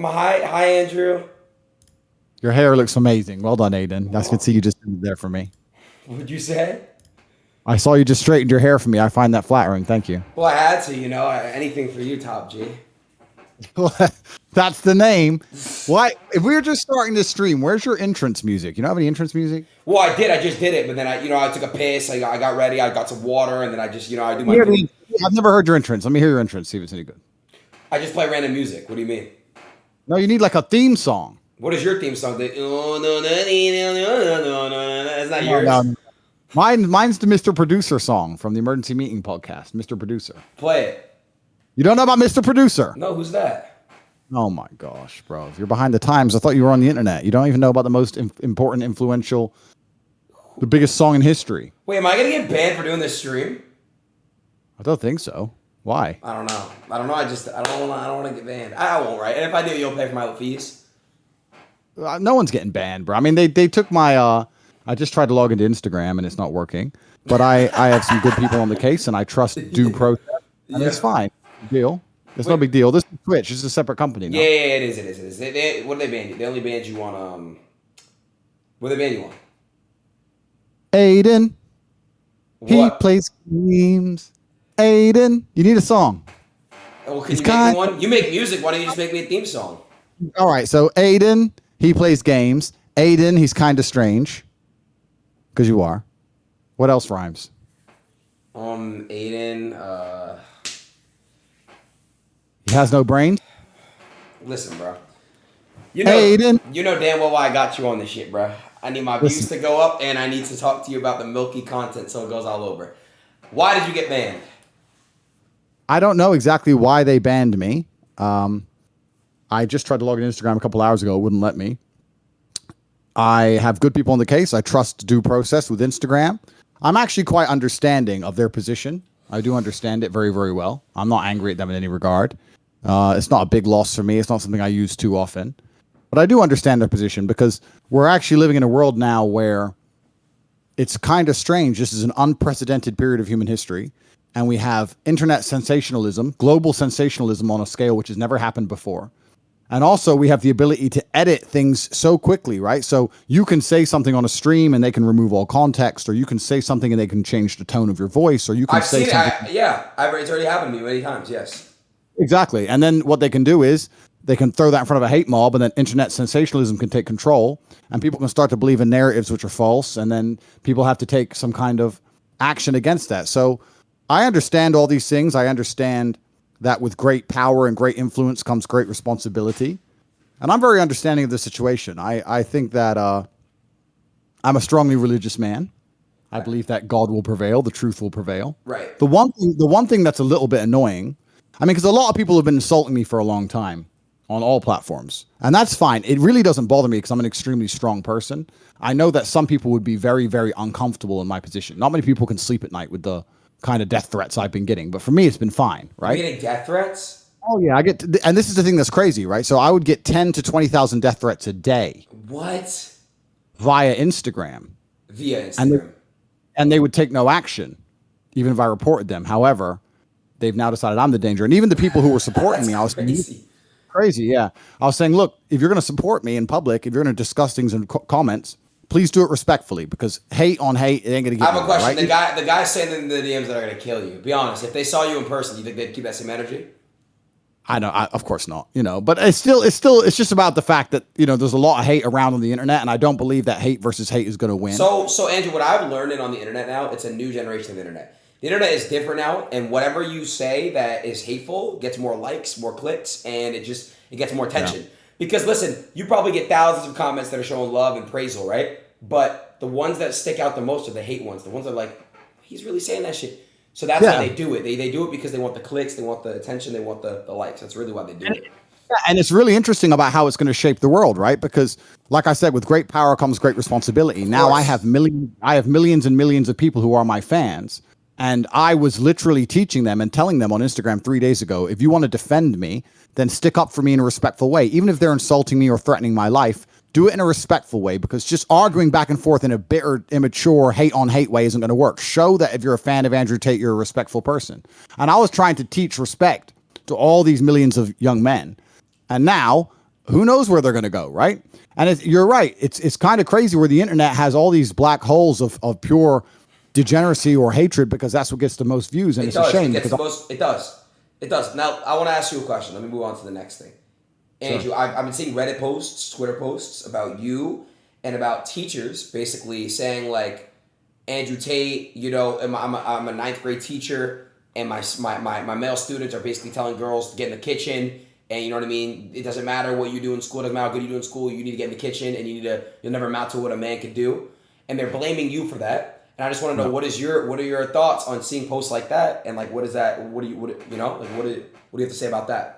Hi, Andrew. Your hair looks amazing. Well done, Aiden. I could see you just did it there for me. What'd you say? I saw you just straightened your hair for me. I find that flattering. Thank you. Well, I had to, anything for you, Top G. That's the name. Why? If we were just starting this stream, where's your entrance music? You don't have any entrance music? Well, I did. I just did it, but then I took a piss. I got ready. I got some water, and then I just, I do my Here it thing. is. I've never heard your entrance. Let me hear your entrance. See if it's any good. I just play random music. What do you mean? No, you need like a theme song. What is your theme song? Oh, no, that's not No, yours. no. Mine's the Mr. Producer song from the Emergency Meeting podcast. Mr. Producer. Play it. You don't know about Mr. Producer? No, who's that? Oh my gosh, bro. If you're behind the times, I thought you were on the internet. You don't even know about the most important, influential, the biggest song in history. Wait, am I gonna get banned for doing this stream? I don't think so. Why? I don't know. I don't want to get banned. I won't, right? And if I do, you'll pay for my fees. No one's getting banned, bro. I mean, they took my. I just tried to log into Instagram and it's not working. But I have some good people on the case and I trust due process. And it's fine. Big deal. It's no big deal. This is Twitch. This is a separate company now. Yeah, it is. What did they ban you? They only banned you on what did they ban you on? Aiden. He What? plays games. Aiden. You need a song. Well, can It's you make kind- me one? You make music. Why don't you just make me a theme song? All right. So Aiden, he plays games. Aiden, he's kind of strange. Because you are. What else rhymes? Aiden. He has no brains. Listen, bro. Aiden. You know damn well why I got you on this shit, bro. I need my views to go up, and I need to talk to you about the milky content so it goes all over. Why did you get banned? I don't know exactly why they banned me. I just tried to log into Instagram a couple hours ago. It wouldn't let me. I have good people on the case. I trust due process with Instagram. I'm actually quite understanding of their position. I do understand it very, very well. I'm not angry at them in any regard. It's not a big loss for me. It's not something I use too often. But I do understand their position because we're actually living in a world now where it's kind of strange. This is an unprecedented period of human history. And we have internet sensationalism, global sensationalism on a scale which has never happened before. And also we have the ability to edit things so quickly, right? So you can say something on a stream and they can remove all context, or you can say something and they can change the tone of your voice, or you can I've say seen something. it. It's already happened to me many times. Yes. Exactly. And then what they can do is they can throw that in front of a hate mob, and then internet sensationalism can take control, and people can start to believe in narratives which are false, and then people have to take some kind of action against that. So I understand all these things. I understand that with great power and great influence comes great responsibility. And I'm very understanding of the situation. I think that I'm a strongly religious man. I believe that God will prevail, the truth will prevail. Right. The one thing that's a little bit annoying, I mean, because a lot of people have been insulting me for a long time on all platforms, and that's fine. It really doesn't bother me because I'm an extremely strong person. I know that some people would be very, very uncomfortable in my position. Not many people can sleep at night with the kind of death threats I've been getting, but for me, it's been fine, Are right? you getting death threats? Oh yeah, and this is the thing that's crazy, right? So I would get 10 to 20,000 death threats a day What? via Instagram, Via and Instagram. they would take no action, even if I reported them. However, they've now decided I'm the danger, and even the people who were supporting me, I was crazy. crazy. Yeah, I was saying, look, if you're going to support me in public, if you're going to discuss things in comments, please do it respectfully, because hate on hate, it ain't going to get. I have a question. Right? The guys saying in the DMs that are gonna kill you. Be honest. If they saw you in person, you think they'd keep that same energy? I know, of course not, but it's just about the fact that, there's a lot of hate around on the internet, and I don't believe that hate versus hate is going to win. So Andrew, what I've learned on the internet now, it's a new generation of the internet. The internet is different now, and whatever you say that is hateful gets more likes, more clicks, and it gets more attention. Yeah. Because listen, you probably get thousands of comments that are showing love and praisal, right? But the ones that stick out the most are the hate ones. The ones that are like, he's really saying that shit. So that's why they do it. They do it because they want the clicks, they want the attention, they want the likes. That's really why they do it. Yeah, and it's really interesting about how it's going to shape the world, right? Because, like I said, with great power comes great responsibility. Now I have millions and millions of people who are my fans, and I was literally teaching them and telling them on Instagram 3 days ago, if you want to defend me, then stick up for me in a respectful way. Even if they're insulting me or threatening my life, do it in a respectful way, because just arguing back and forth in a bitter, immature, hate on hate way isn't going to work. Show that if you're a fan of Andrew Tate, you're a respectful person. And I was trying to teach respect to all these millions of young men. And now who knows where they're going to go, right? And you're right. It's kind of crazy where the internet has all these black holes of pure degeneracy or hatred because that's what gets the most views, and it's a shame. It does. Now, I want to ask you a question. Let me move on to the next thing. Andrew, sure. I've been seeing Reddit posts, Twitter posts about you and about teachers basically saying like, Andrew Tate, you know, I'm a ninth grade teacher, and my male students are basically telling girls to get in the kitchen, and you know what I mean? It doesn't matter what you do in school, it doesn't matter how good you do in school, you need to get in the kitchen, and you'll never amount to what a man could do. And they're blaming you for that. And I just want to know what are your thoughts on seeing posts like that, and like what is that? What do you have to say about that?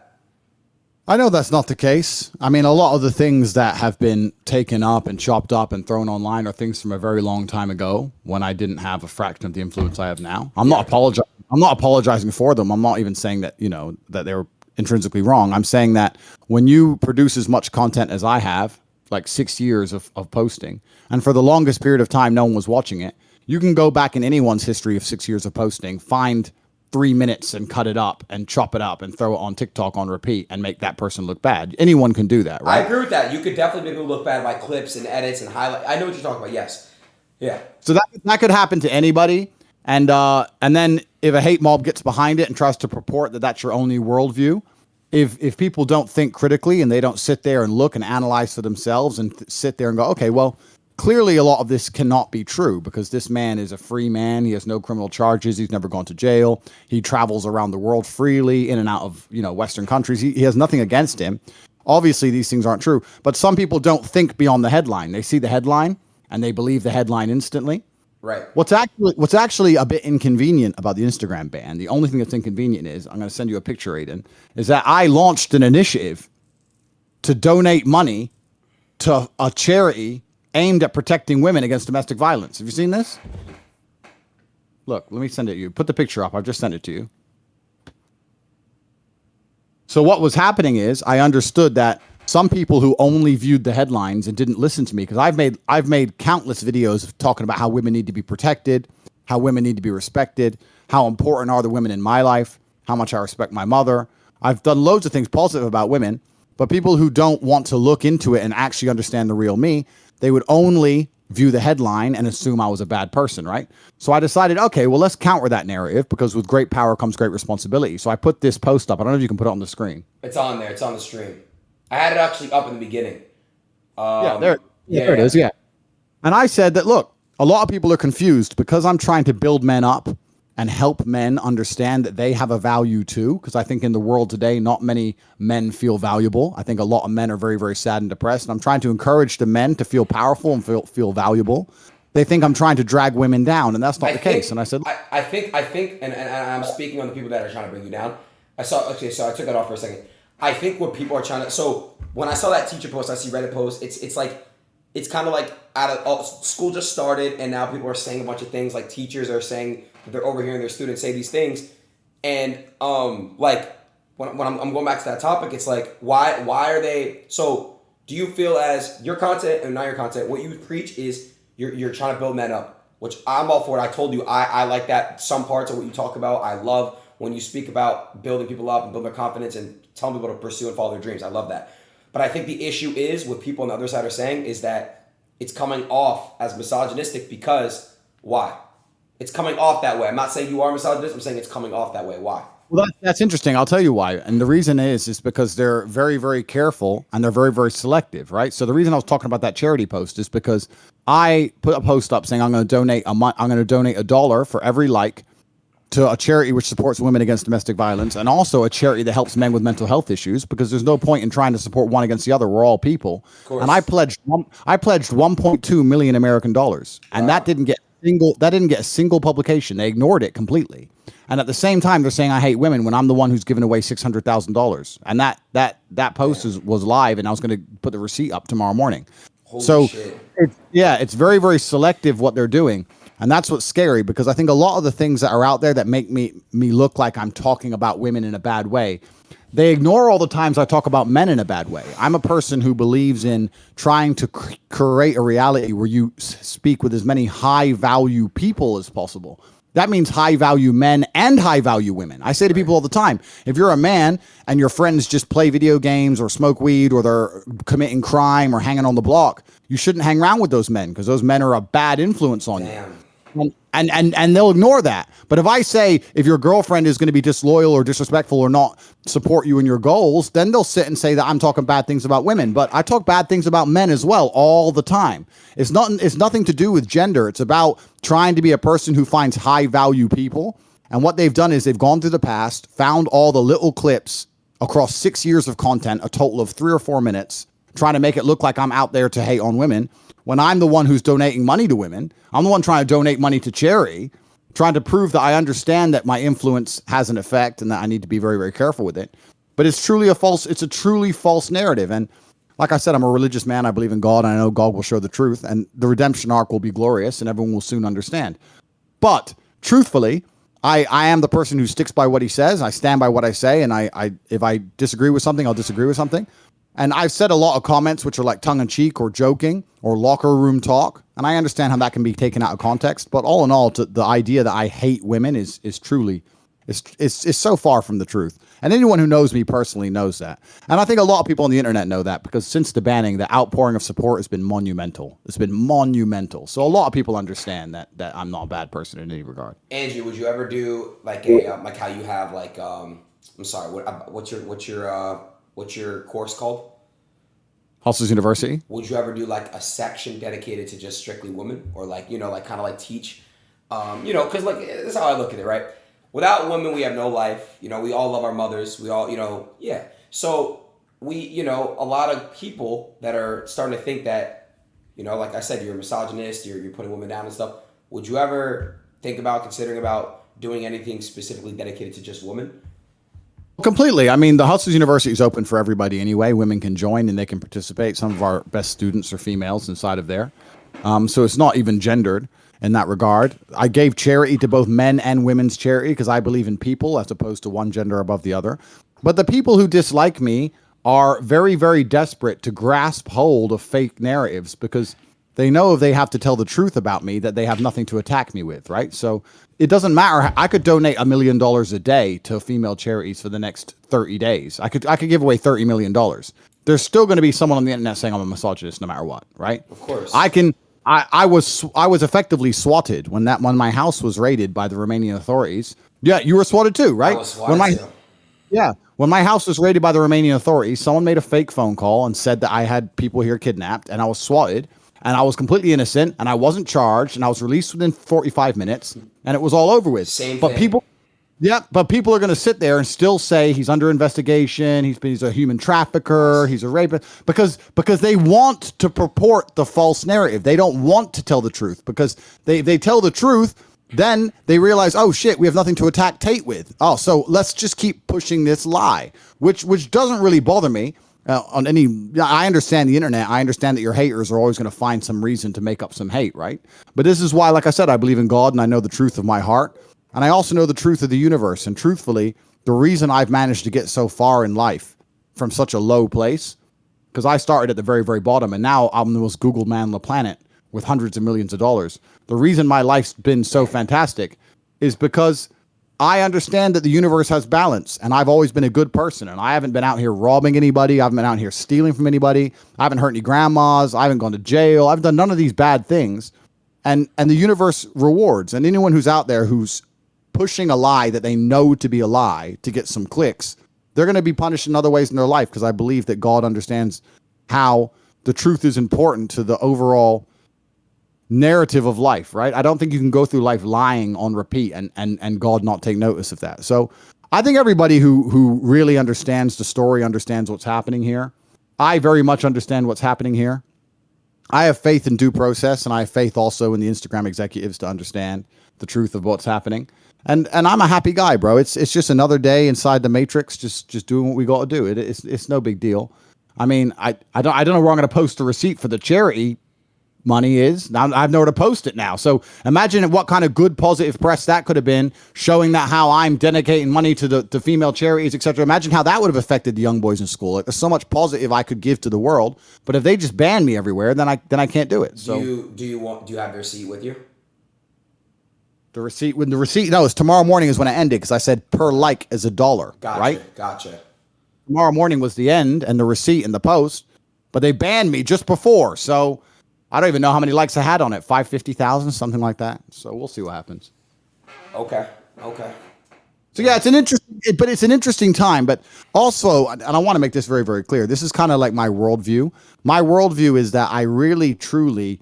I know that's not the case. I mean, a lot of the things that have been taken up and chopped up and thrown online are things from a very long time ago when I didn't have a fraction of the influence I have now. I'm not apologizing for them. I'm not even saying that, you know, that they were intrinsically wrong. I'm saying that when you produce as much content as I have, like 6 years of posting, and for the longest period of time, no one was watching it, you can go back in anyone's history of 6 years of posting, find 3 minutes and cut it up and chop it up and throw it on TikTok on repeat and make that person look bad. Anyone can do that, right? I agree with that. You could definitely make people look bad by clips and edits and highlight. I know what you're talking about. Yes. Yeah. So that could happen to anybody. And then if a hate mob gets behind it and tries to purport that that's your only worldview, if people don't think critically and they don't sit there and look and analyze for themselves and sit there and go, okay, well, clearly a lot of this cannot be true because this man is a free man. He has no criminal charges. He's never gone to jail. He travels around the world freely in and out of, you know, Western countries. He has nothing against him. Obviously, these things aren't true, but some people don't think beyond the headline. They see the headline and they believe the headline instantly. Right. What's actually a bit inconvenient about the Instagram ban, the only thing that's inconvenient is, I'm going to send you a picture, Aiden, is that I launched an initiative to donate money to a charity aimed at protecting women against domestic violence. Have you seen this? Look, let me send it to you. Put the picture up. I've just sent it to you. So what was happening is I understood that some people who only viewed the headlines and didn't listen to me, because I've made countless videos talking about how women need to be protected, how women need to be respected, how important are the women in my life, how much I respect my mother. I've done loads of things positive about women, but people who don't want to look into it and actually understand the real me, they would only view the headline and assume I was a bad person, right? So I decided, okay, well, let's counter that narrative because with great power comes great responsibility. So I put this post up. I don't know if you can put it on the screen. It's on there. It's on the stream. I had it actually up in the beginning. There it is, yeah. And I said that, look, a lot of people are confused because I'm trying to build men up and help men understand that they have a value too. Because I think in the world today, not many men feel valuable. I think a lot of men are very, very sad and depressed. And I'm trying to encourage the men to feel powerful and feel valuable. They think I'm trying to drag women down, and that's not the case. And I said, I think, and I'm speaking on the people that are trying to bring you down. So I took that off for a second. I think what people are trying to, so when I saw that teacher post, I see Reddit post, it's like, it's kind of like school just started and now people are saying a bunch of things, like teachers are saying that they're overhearing their students say these things. And like when I'm going back to that topic, it's like, why are they, so do you feel as your content and not your content, what you preach is you're trying to build men up, which I'm all for it. I told you, I like that. Some parts of what you talk about, I love when you speak about building people up and building their confidence and telling people to pursue and follow their dreams. I love that. But I think the issue is what people on the other side are saying is that it's coming off as misogynistic because why? It's coming off that way. I'm not saying you are misogynist. I'm saying it's coming off that way. Why? Well, that's interesting. I'll tell you why. And the reason is because they're very, very careful and they're very, very selective, right? So the reason I was talking about that charity post is because I put a post up saying I'm going to donate $1 for every like to a charity which supports women against domestic violence, and also a charity that helps men with mental health issues, because there's no point in trying to support one against the other. We're all people. And I pledged 1.2 million American dollars, and that didn't get a single publication. They ignored it completely. And at the same time, they're saying I hate women when I'm the one who's given away $600,000. And that post was live, and I was going to put the receipt up tomorrow morning. Holy shit. It's very, very selective what they're doing. And that's what's scary, because I think a lot of the things that are out there that make me look like I'm talking about women in a bad way, they ignore all the times I talk about men in a bad way. I'm a person who believes in trying to create a reality where you speak with as many high value people as possible. That means high value men and high value women. I say to people all the time, if you're a man and your friends just play video games or smoke weed or they're committing crime or hanging on the block, you shouldn't hang around with those men because those men are a bad influence on you. And they'll ignore that. But if I say, if your girlfriend is going to be disloyal or disrespectful or not support you in your goals, then they'll sit and say that I'm talking bad things about women. But I talk bad things about men as well all the time. It's nothing to do with gender. It's about trying to be a person who finds high value people. And what they've done is they've gone through the past, found all the little clips across 6 years of content, a total of 3 or 4 minutes, trying to make it look like I'm out there to hate on women, when I'm the one who's donating money to women. I'm the one trying to donate money to charity, trying to prove that I understand that my influence has an effect and that I need to be very, very careful with it. But it's a truly false narrative. And like I said, I'm a religious man. I believe in God, and I know God will show the truth, and the redemption arc will be glorious, and everyone will soon understand. But truthfully, I am the person who sticks by what he says. I stand by what I say, and if I disagree with something, I'll disagree with something. And I've said a lot of comments which are like tongue-in-cheek or joking or locker room talk, and I understand how that can be taken out of context. But all in all, the idea that I hate women is truly is so far from the truth. And anyone who knows me personally knows that. And I think a lot of people on the internet know that, because since the banning, the outpouring of support has been monumental. It's been monumental. So a lot of people understand that I'm not a bad person in any regard. Angie, would you ever do like like how you have like I'm sorry, what's your course called? Hustlers University. Would you ever do like a section dedicated to just strictly women, or like, like kind of like teach, because like this is how I look at it, right? Without women, we have no life. We all love our mothers. We all, yeah. So we, a lot of people that are starting to think that, like I said, you're a misogynist, you're putting women down and stuff. Would you ever considering about doing anything specifically dedicated to just women? Completely. I mean, the Hustlers University is open for everybody anyway. Women can join and they can participate. Some of our best students are females inside of there. So it's not even gendered in that regard. I gave charity to both men and women's charity because I believe in people as opposed to one gender above the other. But the people who dislike me are very, very desperate to grasp hold of fake narratives because they know if they have to tell the truth about me that they have nothing to attack me with, right? So it doesn't matter. I could donate $1 million a day to female charities for the next 30 days. I could give away $30 million. There's still going to be someone on the internet saying I'm a misogynist no matter what, right? Of course. I was effectively swatted when my house was raided by the Romanian authorities. Yeah, you were swatted too, right? I was swatted too. Yeah. When my house was raided by the Romanian authorities, someone made a fake phone call and said that I had people here kidnapped, and I was swatted. And I was completely innocent, and I wasn't charged, and I was released within 45 minutes, and it was all over with. Same but thing. People are going to sit there and still say he's under investigation, he's a human trafficker, he's a rapist, because they want to purport the false narrative. They don't want to tell the truth, because they tell the truth, then they realize, oh shit, we have nothing to attack Tate with. Oh, so let's just keep pushing this lie, which doesn't really bother me. I understand the internet. I understand that your haters are always going to find some reason to make up some hate, right? But this is why, like I said, I believe in God and I know the truth of my heart. And I also know the truth of the universe. And truthfully, the reason I've managed to get so far in life from such a low place, because I started at the very, very bottom, and now I'm the most Googled man on the planet with hundreds of millions of dollars. The reason my life's been so fantastic is because I understand that the universe has balance, and I've always been a good person, and I haven't been out here robbing anybody. I haven't been out here stealing from anybody. I haven't hurt any grandmas. I haven't gone to jail. I've done none of these bad things, and the universe rewards. And anyone who's out there who's pushing a lie that they know to be a lie to get some clicks, they're going to be punished in other ways in their life, because I believe that God understands how the truth is important to the overall narrative of life, right? I don't think you can go through life lying on repeat and God not take notice of that. So I think everybody who really understands the story understands what's happening here. I very much understand what's happening here. I have faith in due process, and I have faith also in the Instagram executives to understand the truth of what's happening. And I'm a happy guy, bro. It's just another day inside the matrix, just doing what we got to do. It's no big deal. I mean, I don't know where I'm going to post the receipt for the charity money is. Now I've nowhere to post it now. So imagine what kind of good positive press that could have been, showing that how I'm dedicating money to female charities, etc. Imagine how that would have affected the young boys in school. Like, there's so much positive I could give to the world, but if they just ban me everywhere, then I can't do it. So do you have their receipt with you? The receipt, no, it's tomorrow morning is when I ended because I said per like is $1, Gotcha, right? Gotcha. Tomorrow morning was the end and the receipt and the post, but they banned me just before. So I don't even know how many likes I had on it. 550,000, something like that. So we'll see what happens. Okay. So yeah, it's an interesting time, but also, and I want to make this very, very clear. This is kind of like my worldview. My worldview is that I really, truly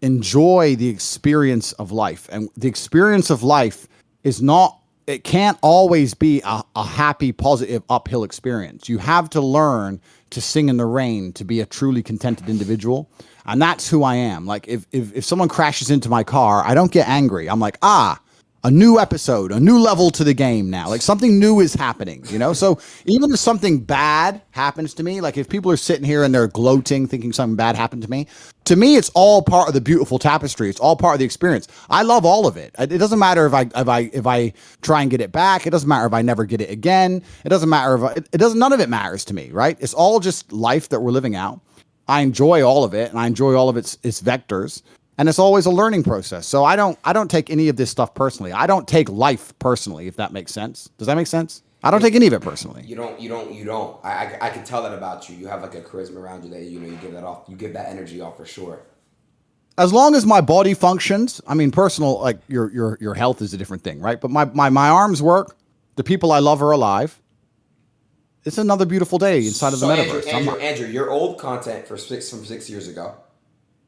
enjoy the experience of life, and the experience of life is not. It can't always be a happy, positive, uphill experience. You have to learn to sing in the rain to be a truly contented individual, and that's who I am. Like if someone crashes into my car, I don't get angry. I'm like, a new episode, a new level to the game now. Like something new is happening, you know? So even if something bad happens to me, like if people are sitting here and they're gloating, thinking something bad happened to me, it's all part of the beautiful tapestry. It's all part of the experience. I love all of it. It doesn't matter if I try and get it back. It doesn't matter if I never get it again. It doesn't matter none of it matters to me, right? It's all just life that we're living out. I enjoy all of it, and I enjoy all of its vectors. And it's always a learning process. So I don't take any of this stuff personally. I don't take life personally, if that makes sense. Does that make sense? I don't take any of it personally. You don't. I can tell that about you. You have like a charisma around you that you give that off. You give that energy off for sure. As long as my body functions, I mean, personal, like your health is a different thing, right? But my arms work. The people I love are alive. It's another beautiful day inside of the metaverse. Andrew, your old content from 6 years ago.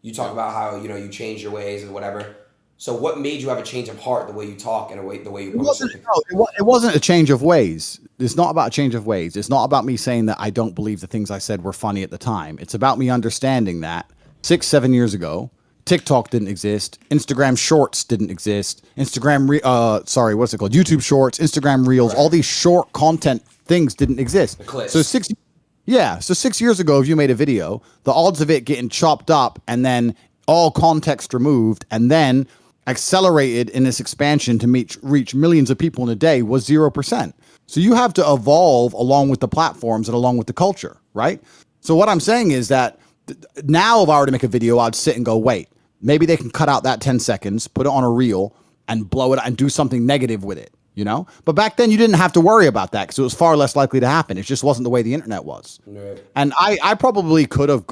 You talk about how you change your ways and whatever. So what made you have a change of heart, the way you talk and the way you post? It wasn't a change of ways. It's not about a change of ways. It's not about me saying that I don't believe the things I said were funny at the time. It's about me understanding that 6-7 years ago, TikTok didn't exist. Instagram Shorts didn't exist. What's it called? YouTube Shorts, Instagram Reels, all these short content things didn't exist. The clips. So 6 years ago, if you made a video, the odds of it getting chopped up and then all context removed and then accelerated in this expansion to reach millions of people in a day was 0%. So you have to evolve along with the platforms and along with the culture, right? So what I'm saying is that now if I were to make a video, I'd sit and go, wait, maybe they can cut out that 10 seconds, put it on a reel and blow it and do something negative with it. But back then you didn't have to worry about that because it was far less likely to happen. It just wasn't the way the internet was. Right. And I probably could have,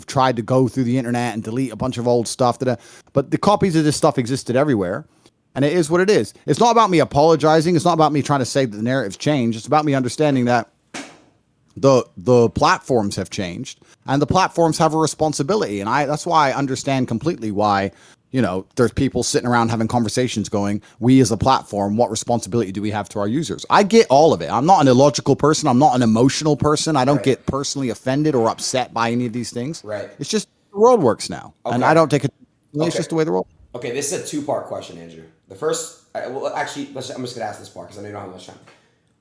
tried to go through the internet and delete a bunch of old stuff but the copies of this stuff existed everywhere, and it is what it is. It's not about me apologizing. It's not about me trying to say that the narrative's changed. It's about me understanding that the platforms have changed and the platforms have a responsibility. And that's why I understand completely why there's people sitting around having conversations going, we as a platform, what responsibility do we have to our users? I get all of it. I'm not an illogical person. I'm not an emotional person. I don't get personally offended or upset by any of these things. Right. It's just the world works now. Okay. And I don't take it. It's just the way the world. Okay, this is a 2-part question, Andrew. The first, I'm just going to ask this part because I know you don't have much time.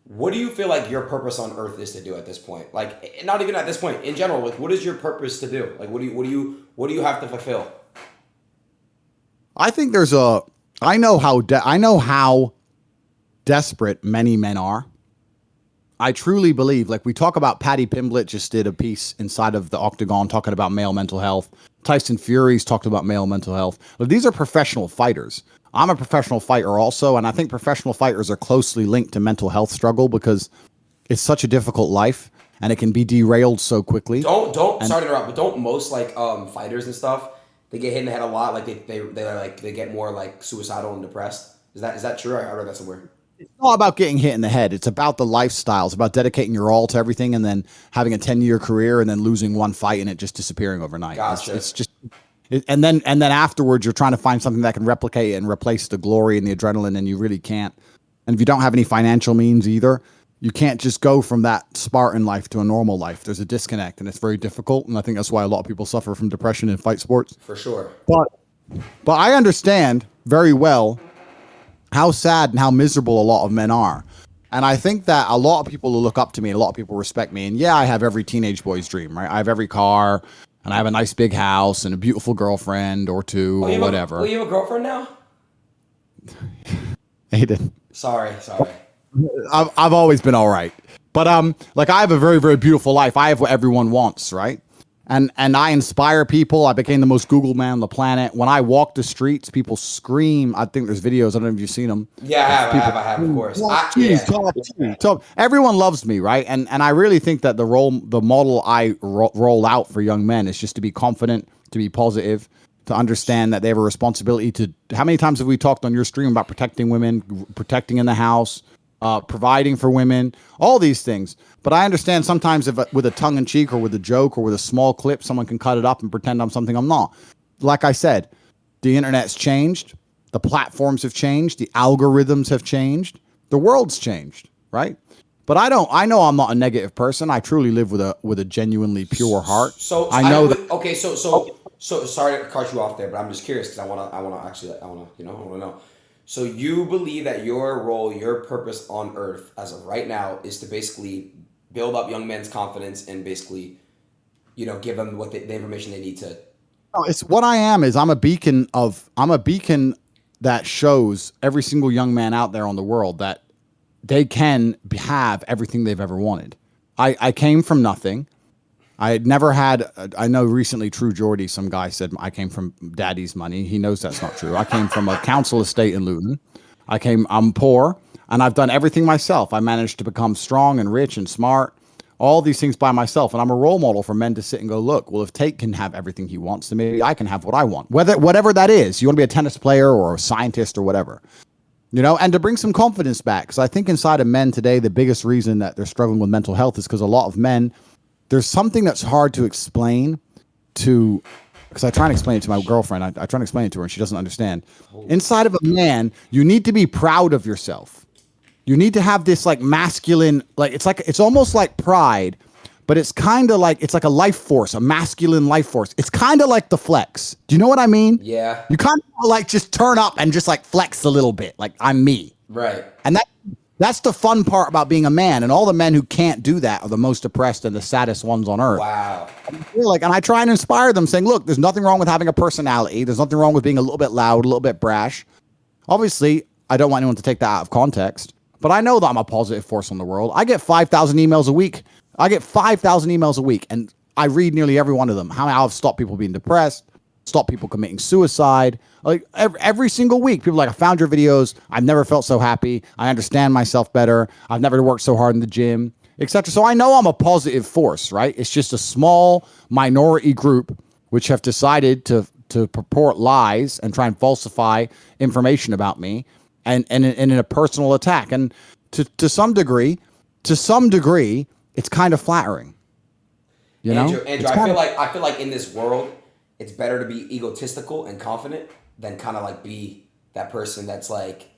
What do you feel like your purpose on Earth is to do at this point? Like, not even at this point, in general, like, what is your purpose to do? Like, what do you have to fulfill? I think I know how desperate many men are. I truly believe, like we talk about, Patty Pimblett just did a piece inside of the Octagon talking about male mental health. Tyson Fury's talked about male mental health. But these are professional fighters. I'm a professional fighter also, and I think professional fighters are closely linked to mental health struggle because it's such a difficult life and it can be derailed so quickly. Sorry to interrupt, but don't most fighters and stuff, they get hit in the head a lot, like they get more like suicidal and depressed. Is that true? I read that somewhere. It's not about getting hit in the head. It's about the lifestyle. It's about dedicating your all to everything and then having a 10-year career and then losing one fight and it just disappearing overnight. Gotcha. And then afterwards you're trying to find something that can replicate it and replace the glory and the adrenaline, and you really can't. And if you don't have any financial means either, you can't just go from that Spartan life to a normal life. There's a disconnect, and it's very difficult. And I think that's why a lot of people suffer from depression in fight sports. For sure. But I understand very well how sad and how miserable a lot of men are. And I think that a lot of people who look up to me, a lot of people respect me. And yeah, I have every teenage boy's dream, right? I have every car, and I have a nice big house and a beautiful girlfriend or two or whatever. You have a girlfriend now? Aiden. Sorry. I've always been all right. But I have a very, very beautiful life. I have what everyone wants, right? And I inspire people. I became the most Googled man on the planet. When I walk the streets, people scream. I think there's videos. I don't know if you've seen them. Yeah, I have, of course. So everyone loves me, right? And I really think that the model I roll out for young men is just to be confident, to be positive, to understand that they have a responsibility to. How many times have we talked on your stream about protecting women, protecting in the house, providing for women, all these things? But I understand sometimes if with a tongue in cheek or with a joke or with a small clip, someone can cut it up and pretend I'm something I'm not. Like I said, the internet's changed. The platforms have changed. The algorithms have changed. The world's changed, right? But I know I'm not a negative person. I truly live with a genuinely pure heart. So I know that. Okay, so sorry to cut you off there, but I'm just curious because I want to know. So you believe that your role, your purpose on Earth as of right now is to basically build up young men's confidence and basically, give them what the information they need to. No, it's what I am is I'm a beacon that shows every single young man out there on the world that they can have everything they've ever wanted. I came from nothing. I had never had. I know recently, True Geordie, some guy said I came from daddy's money. He knows that's not true. I came from a council estate in Luton. I'm poor, and I've done everything myself. I managed to become strong and rich and smart, all these things by myself. And I'm a role model for men to sit and go, look, well, if Tate can have everything he wants, then maybe I can have what I want. Whatever that is, you want to be a tennis player or a scientist or whatever, and to bring some confidence back. Because I think inside of men today, the biggest reason that they're struggling with mental health is because a lot of men, there's something that's hard to explain because I try and explain it to my girlfriend. I try and explain it to her and she doesn't understand. Inside of a man, you need to be proud of yourself. You need to have this like masculine, it's almost like pride, but it's kind of like, it's like a life force, a masculine life force. It's kind of like the flex. Do you know what I mean? Yeah. You kind of like just turn up and just like flex a little bit. Like I'm me. Right. And that's the fun part about being a man, and all the men who can't do that are the most depressed and the saddest ones on earth. Wow. And I try and inspire them saying, look, there's nothing wrong with having a personality. There's nothing wrong with being a little bit loud, a little bit brash. Obviously, I don't want anyone to take that out of context, but I know that I'm a positive force on the world. I get 5,000 emails a week. And I read nearly every one of them. How I've stopped people being depressed, stopped people committing suicide. Like every single week, people are like, I found your videos. I've never felt so happy. I understand myself better. I've never worked so hard in the gym, etc. So I know I'm a positive force, right? It's just a small minority group which have decided to purport lies and try and falsify information about me and in a personal attack. And to some degree, it's kind of flattering. Andrew, I feel like in this world, it's better to be egotistical and confident than kind of like be that person that's like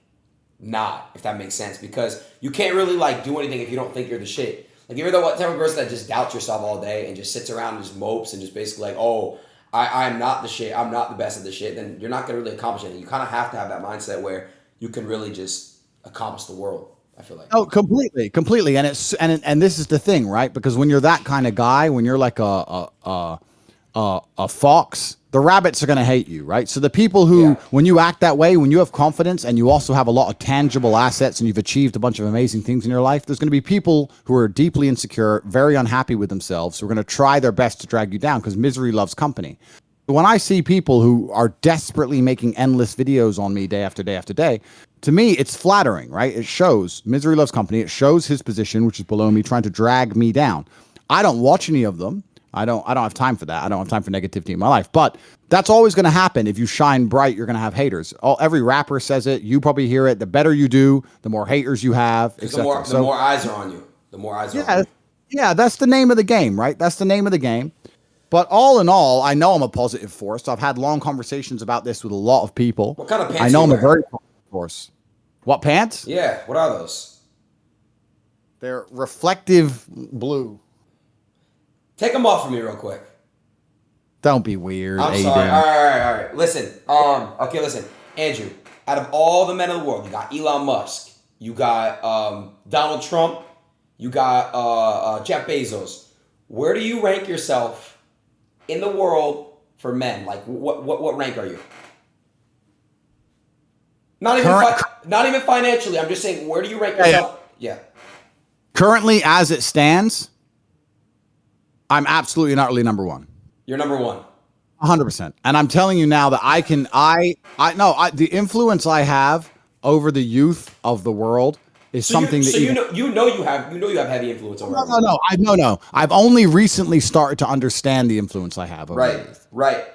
not, if that makes sense, because you can't really like do anything if you don't think you're the shit. Like you're the type of person that just doubts yourself all day and just sits around and just mopes and just basically like, oh, I'm not the shit, I'm not the best at the shit, then you're not gonna really accomplish anything. You kind of have to have that mindset where you can really just accomplish the world. I feel like. Oh, completely. And and this is the thing, right? Because when you're that kind of guy, when you're like a fox, the rabbits are going to hate you, right? So the people who, when you act that way, when you have confidence and you also have a lot of tangible assets and you've achieved a bunch of amazing things in your life, there's going to be people who are deeply insecure, very unhappy with themselves, who are going to try their best to drag you down because misery loves company. When I see people who are desperately making endless videos on me day after day after day, to me, it's flattering, right? It shows misery loves company. It shows his position, which is below me, trying to drag me down. I don't watch any of them. I don't have time for that. I don't have time for negativity in my life. But that's always going to happen. If you shine bright, you're going to have haters. Every rapper says it. You probably hear it. The better you do, the more haters you have. The more eyes are on you. The more eyes are on you. Yeah, that's the name of the game, right? That's the name of the game. But all in all, I know I'm a positive force. I've had long conversations about this with a lot of people. What kind of pants? I know I'm a very positive force. What pants? Yeah. What are those? They're reflective blue. Take them off for me real quick. Don't be weird. I'm sorry. All right. Listen. Listen. Andrew, out of all the men in the world, you got Elon Musk, you got Donald Trump, you got Jeff Bezos. Where do you rank yourself in the world for men? Like, what rank are you? Not even financially. I'm just saying, where do you rank yourself? Yeah. Currently, as it stands, I'm absolutely not really number one. You're number one. 100%. And I'm telling you now that the influence I have over the youth of the world is something that you have heavy influence over everyone. No. I've only recently started to understand the influence I have over the youth. Right.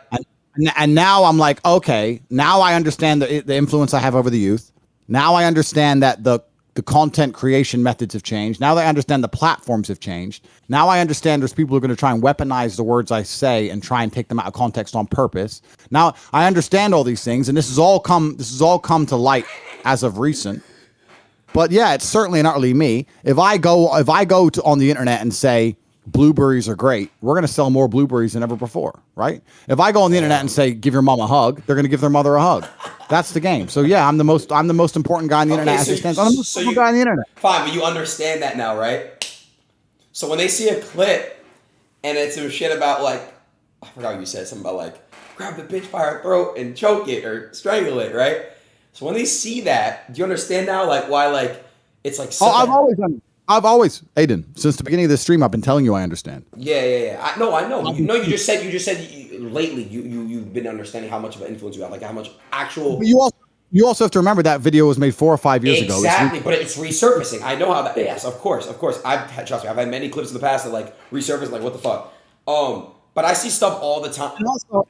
And now I'm like, okay, now I understand the influence I have over the youth. Now I understand that the content creation methods have changed. Now that I understand the platforms have changed. Now I understand there's people who are going to try and weaponize the words I say and try and take them out of context on purpose. Now I understand all these things, and this has all come to light as of recent. But yeah, it's certainly not really me. If I go on the internet and say blueberries are great, we're going to sell more blueberries than ever before, right? If I go on the internet and say give your mom a hug, they're going to give their mother a hug. That's the game. So yeah, I'm the most important guy on the internet as it stands. I'm the most important guy on the internet. Fine, but you understand that now, right? So when they see a clip and it's some shit about like, I forgot what you said, something about like grab the bitch by her throat and choke it or strangle it, right? So when they see that, do you understand now like why like it's like I've always ADIN, since the beginning of this stream I've been telling you I understand. Yeah. I know. You just said lately you've been understanding how much of an influence you have, like how much actual. But you also have to remember that video was made 4 or 5 years ago. Exactly, but it's resurfacing. I know how that. Yes, of course. Trust me, I've had many clips in the past that like resurface, like what the fuck. But I see stuff all the time.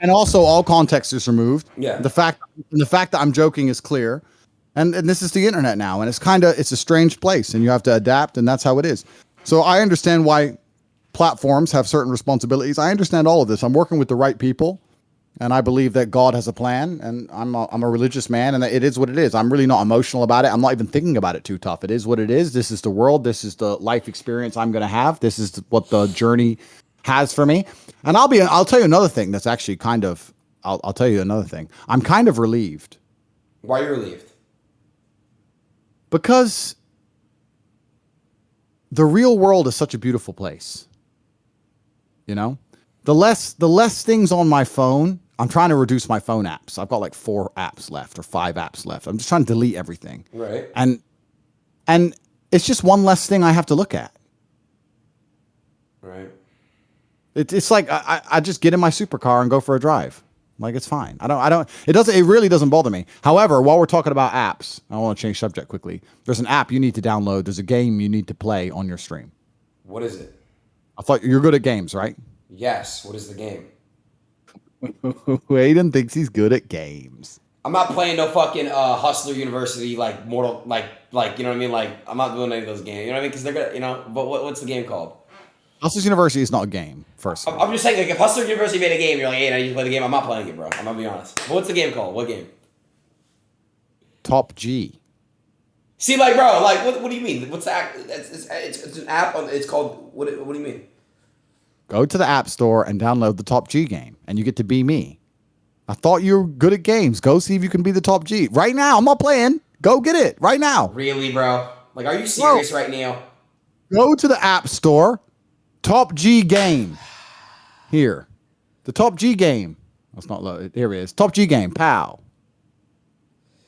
And also all context is removed. Yeah. The fact that I'm joking is clear. And this is the internet now, and it's a strange place, and you have to adapt, and that's how it is. So I understand why platforms have certain responsibilities. I understand all of this. I'm working with the right people, and I believe that God has a plan, and I'm a religious man, and it is what it is. I'm really not emotional about it. I'm not even thinking about it too tough. It is what it is. This is the world. This is the life experience I'm going to have. This is what the journey has for me. And I'll tell you another thing that's actually kind of, I'll tell you another thing. I'm kind of relieved. Why are you relieved? Because the real world is such a beautiful place. You know, the less things on my phone, I'm trying to reduce my phone apps. I've got like 4 apps left or 5 apps left. I'm just trying to delete everything. Right. And it's just one less thing I have to look at. Right. It's like I just get in my supercar and go for a drive. Like, it's fine. It really doesn't bother me. However, while we're talking about apps, I want to change subject quickly. There's an app you need to download. There's a game you need to play on your stream. What is it? I thought you're good at games, right? Yes. What is the game? Aiden thinks he's good at games. I'm not playing no fucking Hustler University like Mortal like you know what I mean? Like I'm not doing any of those games. You know what I mean? Because they're gonna But what's the game called? Hustler University is not a game. First, I'm just saying, like, if Hustler University made a game, you're like, hey, I need to play the game. I'm not playing it, bro. I'm gonna be honest. But what's the game called? What game? Top G. See, like, bro, like, what do you mean? What's the app? It's an app. It's called. What do you mean? Go to the App Store and download the Top G game, and you get to be me. I thought you were good at games. Go see if you can be the Top G right now. I'm not playing. Go get it right now. Really, bro? Like, are you serious right now? Go to the App Store. Top G game. Here. The Top G game. That's not loaded. Here it is. Top G game. Pow.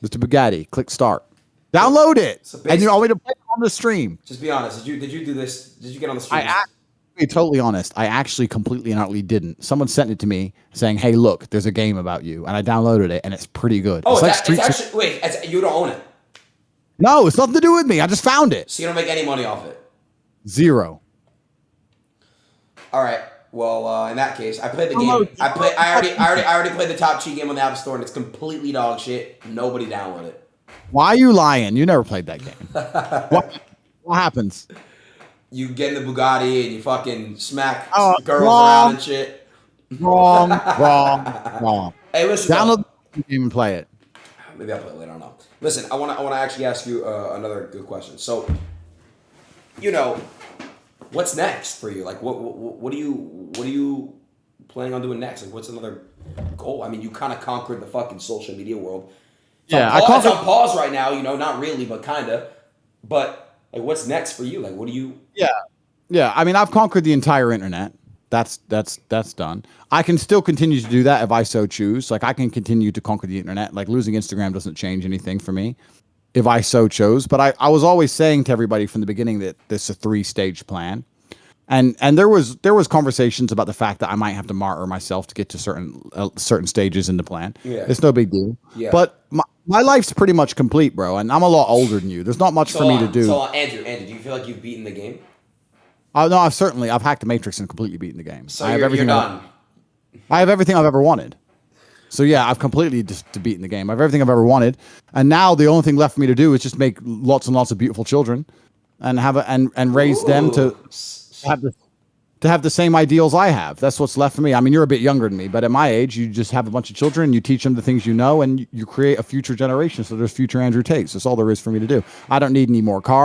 Mr. Bugatti. Click start. Download it. So and you want me to play it on the stream. Just be honest. Did you do this? Did you get on the stream? To be totally honest, I actually completely and utterly didn't. Someone sent it to me saying, hey, look, there's a game about you. And I downloaded it, and it's pretty good. Oh, you don't own it? No, it's nothing to do with me. I just found it. So you don't make any money off it? 0. All right. Well, in that case, I played the game. I already played the Top G game on the App Store, and it's completely dog shit. Nobody downloaded it. Why are you lying? You never played that game. What happens? You get in the Bugatti and you fucking smack girls wrong. around and shit. Wrong. Hey, listen. Download the game and play it. Maybe I'll play it later. I don't know. Listen, I want to actually ask you another good question. So, what's next for you? Like, what are you planning on doing next? Like, what's another goal? I mean, you kind of conquered the fucking social media world. It's on pause right now. Not really, but kind of. But like, what's next for you? Like, what do you? Yeah. I mean, I've conquered the entire internet. That's done. I can still continue to do that if I so choose. Like, I can continue to conquer the internet. Like, losing Instagram doesn't change anything for me, if I so chose. But I was always saying to everybody from the beginning that this is a 3-stage plan. And there was conversations about the fact that I might have to martyr myself to get to certain stages in the plan. Yeah. It's no big deal. Yeah. But my life's pretty much complete, bro, and I'm a lot older than you. There's not much for me to do. So, Andrew, do you feel like you've beaten the game? No, I've hacked the Matrix and completely beaten the game. So you're done. I have everything I've ever wanted. So yeah, I've completely just beaten the game. I have everything I've ever wanted, and now the only thing left for me to do is just make lots and lots of beautiful children, and and raise them to have the same ideals I have. That's what's left for me. I mean, you're a bit younger than me, but at my age, you just have a bunch of children, you teach them the things you know, and you create a future generation. So there's future Andrew Tates. That's all there is for me to do. I don't need any more cars.